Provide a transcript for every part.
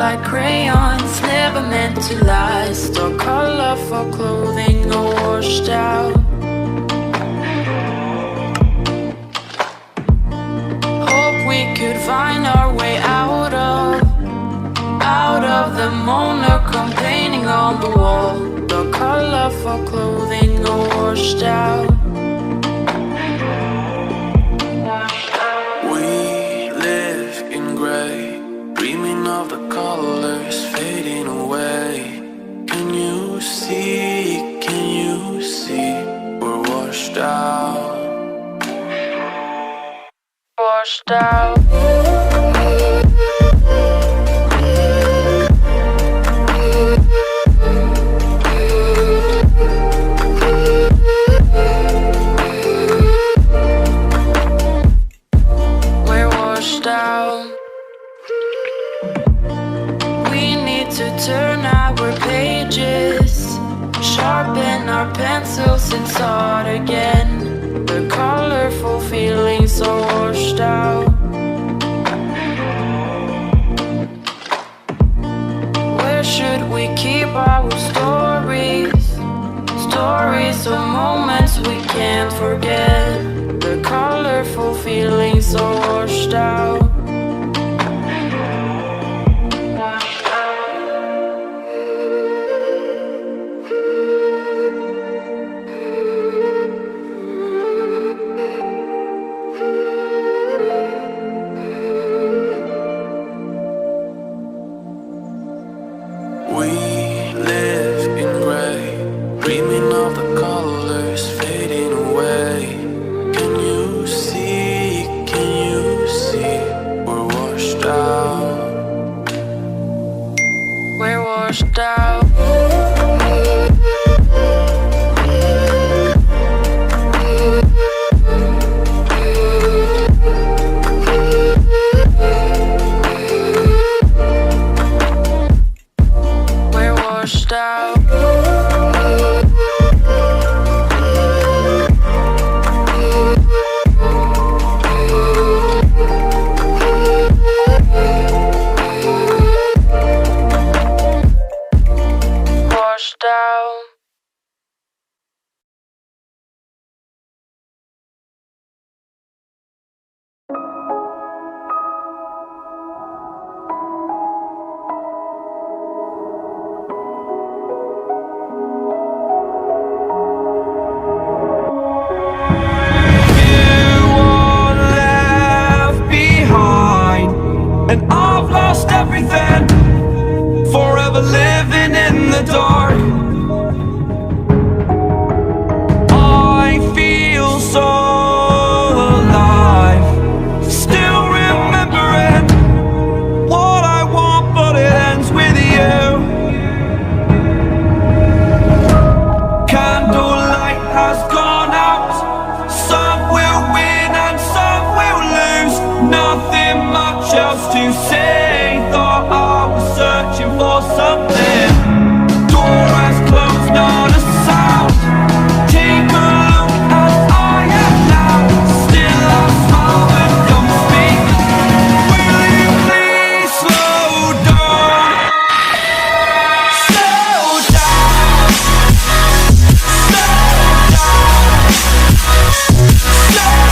like crayons, never meant to last, or colorful clothing all washed out. Hope we could find our way out of the monochrome painting on the wall, the colorful clothing all washed out. We live in gray, dreaming of the colors fading away. Can you see, we're washed out. Washed out. Turn our pages, sharpen our pencils and start again. The colorful feelings are washed out. Where should we keep our stories? Stories of moments we can't forget. The colorful feelings are washed out. We live in gray, dreaming of the colors fading away. Can you see, we're washed out. We're washed out. Washed out. Washed out. And I've lost everything, forever living in the dark. I feel so alive, still remembering what I want, but it ends with you. Candlelight has gone out, some will win and some will lose. Nothing much else to say, thought I was searching for something. Door has closed, not a sound. Take a look as I am now, still I smile and don't speak. Will you please slow down? Slow down. Slow down. Slow down.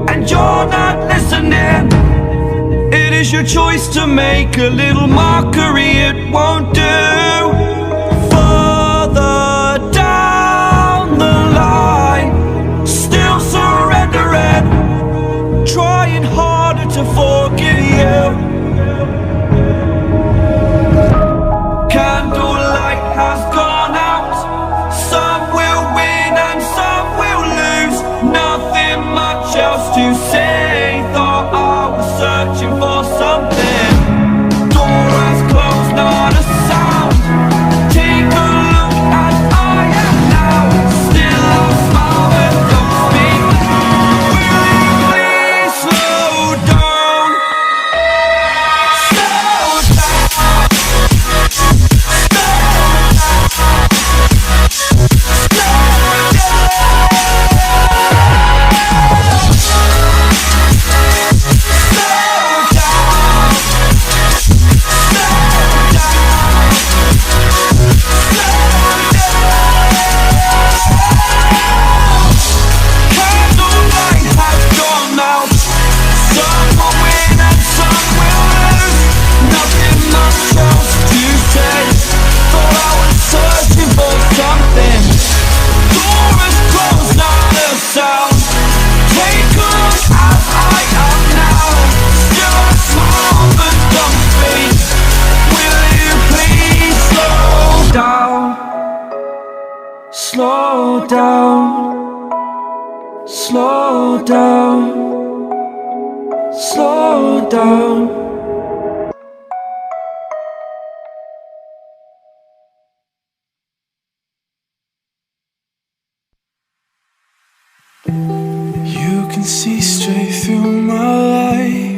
And you're not listening. It is your choice to make a little mockery, it won't do. Further down the line, still surrendering, trying harder to forgive you. Candlelight has gone out, some will win and some will lose. Nothing much else to say, thought I was searching for something. Door has closed, not a sound. Take a look down, slow down, slow down, slow down. You can see straight through my light.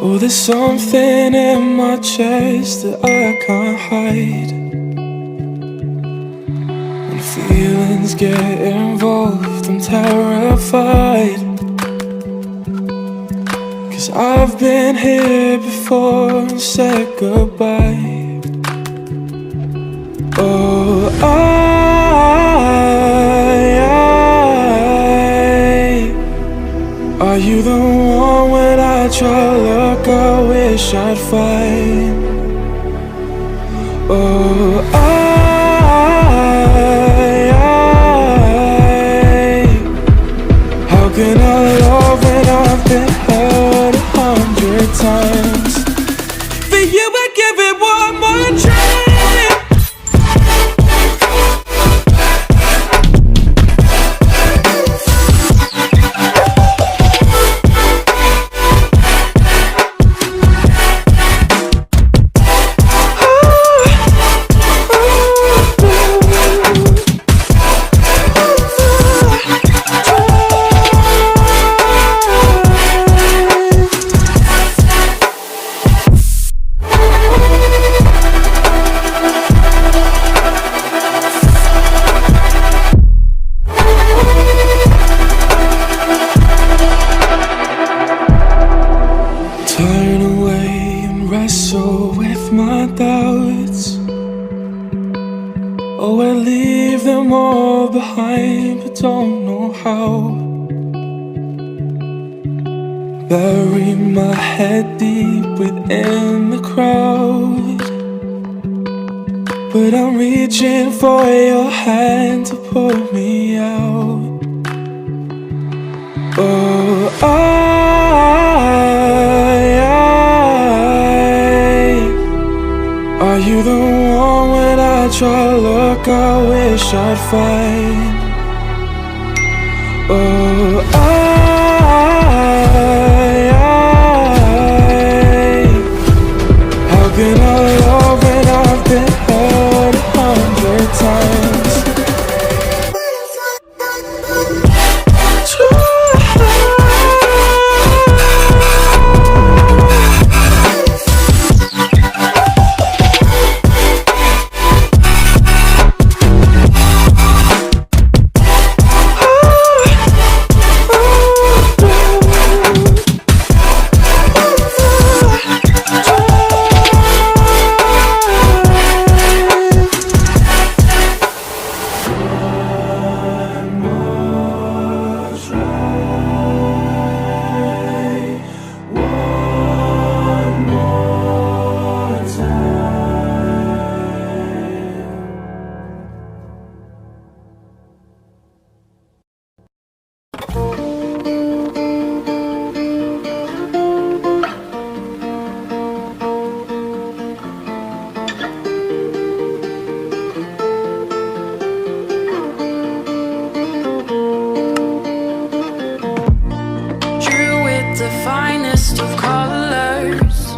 Oh, there's something in my chest that I can't hide. When feelings get involved, I'm terrified. 'Cause I've been here before and said goodbye. Oh, are you the one when I try to look, I wish I'd find? Oh, how can I love when I've been hurt 100 times? For you I give it one more try. Turn away and wrestle with my doubts. Oh, I leave them all behind, but don't know how. Bury my head deep within the crowd, but I'm reaching for your hand to pull me out. Oh, are you the one when I try to look, I wish I'd find? Oh,